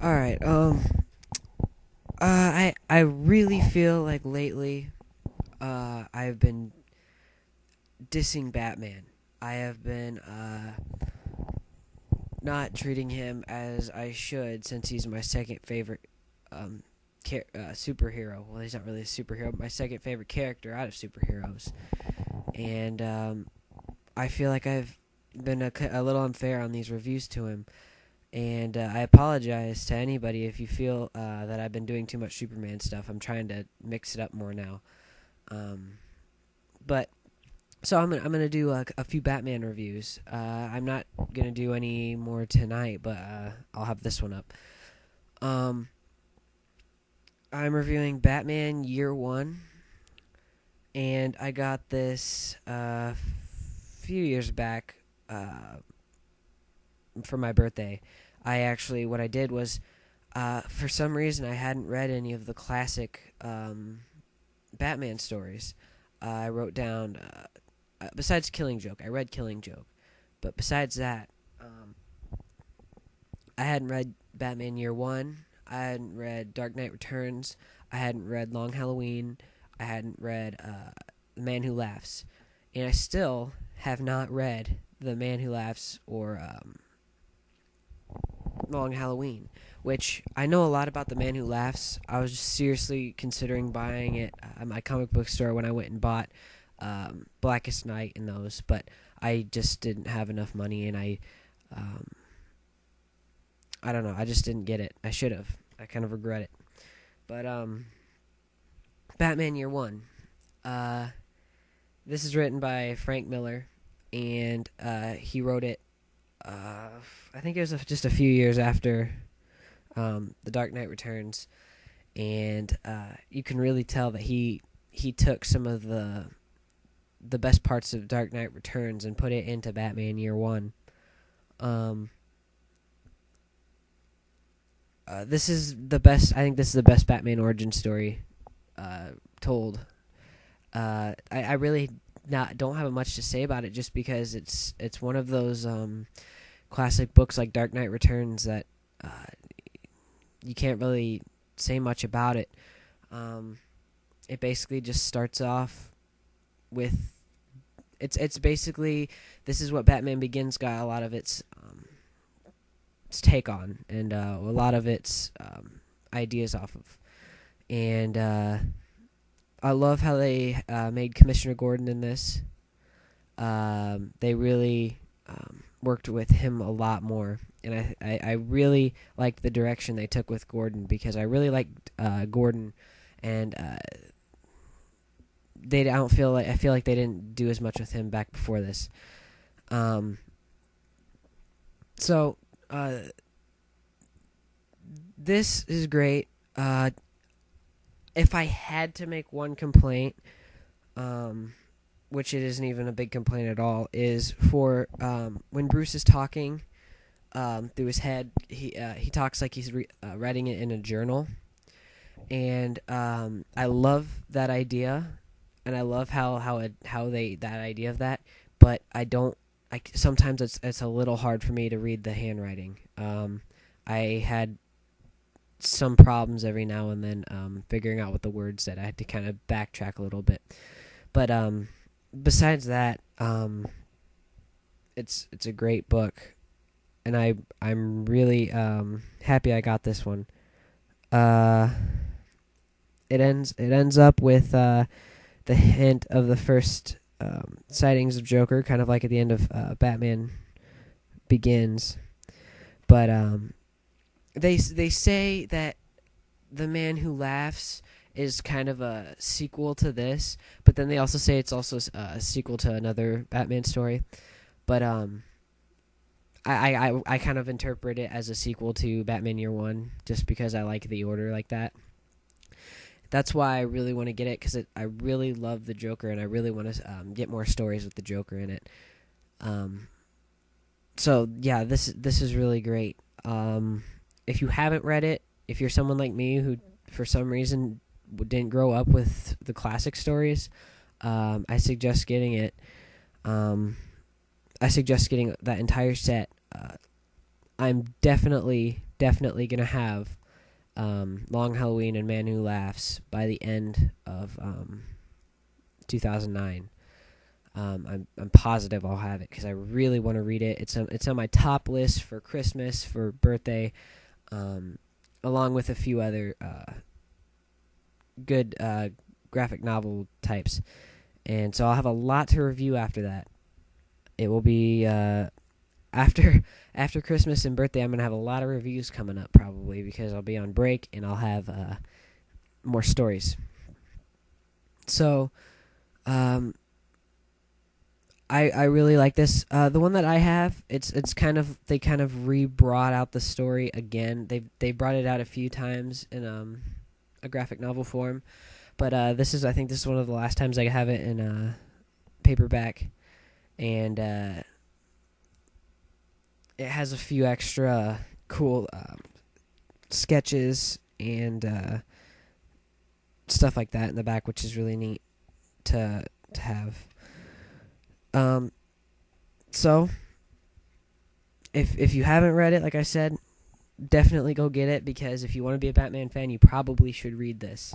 All right. I really feel like lately, I've been dissing Batman. I have been not treating him as I should since he's my second favorite superhero. Well, he's not really a superhero, but my second favorite character out of superheroes. And I feel like I've been a little unfair on these reviews to him. And I apologize to anybody if you feel that I've been doing too much Superman stuff. I'm trying to mix it up more now. But so I'm gonna do a few Batman reviews. I'm not gonna do any more tonight, but I'll have this one up. Um, I'm reviewing Batman Year One, and I got this few years back for my birthday. What I did was, for some reason, I hadn't read any of the classic Batman stories. I wrote down, besides Killing Joke, I read Killing Joke, but besides that, I hadn't read Batman Year One. I hadn't read Dark Knight Returns. I hadn't read Long Halloween. I hadn't read The Man Who Laughs, and I still have not read The Man Who Laughs or Long Halloween, which I know a lot about. The Man Who Laughs. I was just seriously considering buying it at my comic book store when I went and bought Blackest Night and those, but I just didn't have enough money, and I don't know, I just didn't get it. I should have. I kind of regret it. But Batman Year One. This is written by Frank Miller, and he wrote it. I think it was just a few years after The Dark Knight Returns, and you can really tell that he took some of the best parts of Dark Knight Returns and put it into Batman Year One. This is the best. I think this is the best Batman origin story told. I really don't have much to say about it, just because it's one of those classic books like Dark Knight Returns that you can't really say much about it. It basically just starts off with it's basically, this is what Batman Begins got a lot of its take on, and a lot of its ideas off of. And I love how they made Commissioner Gordon in this. They really worked with him a lot more, and I really liked the direction they took with Gordon, because I really liked Gordon, and I feel like they didn't do as much with him back before this. So this is great. If I had to make one complaint, which it isn't even a big complaint at all, is for when Bruce is talking through his head, he talks like he's writing it in a journal, and I love that idea, and I love how they that idea of that, but I don't. Sometimes it's a little hard for me to read the handwriting. I had some problems every now and then figuring out what the words said. I had to kind of backtrack a little bit, but besides that, it's a great book, and I'm really happy I got this one. It ends up with the hint of the first sightings of Joker, kind of like at the end of Batman Begins, but they say that The Man Who Laughs is kind of a sequel to this, but then they also say it's also a sequel to another Batman story. But I kind of interpret it as a sequel to Batman Year One, just because I like the order like that. That's why I really want to get it, because I really love the Joker, and I really want to get more stories with the Joker in it. So yeah, this is really great. If you haven't read it, if you're someone like me who for some reason didn't grow up with the classic stories, I suggest getting it. I suggest getting that entire set. I'm definitely definitely gonna have Long Halloween and Man Who Laughs by the end of 2009. I'm positive I'll have it because I really want to read it. It's on my top list for Christmas, for birthday, along with a few other good graphic novel types. And so I'll have a lot to review after that. It will be after Christmas and birthday. I'm gonna have a lot of reviews coming up probably because I'll be on break and I'll have more stories. So, I really like this. The one that I have, it's kind of, they kind of re-brought out the story again. They brought it out a few times in a graphic novel form, but I think this is one of the last times I have it in paperback, and it has a few extra cool sketches and stuff like that in the back, which is really neat to have. So if you haven't read it, like I said, definitely go get it, because if you want to be a Batman fan, you probably should read this.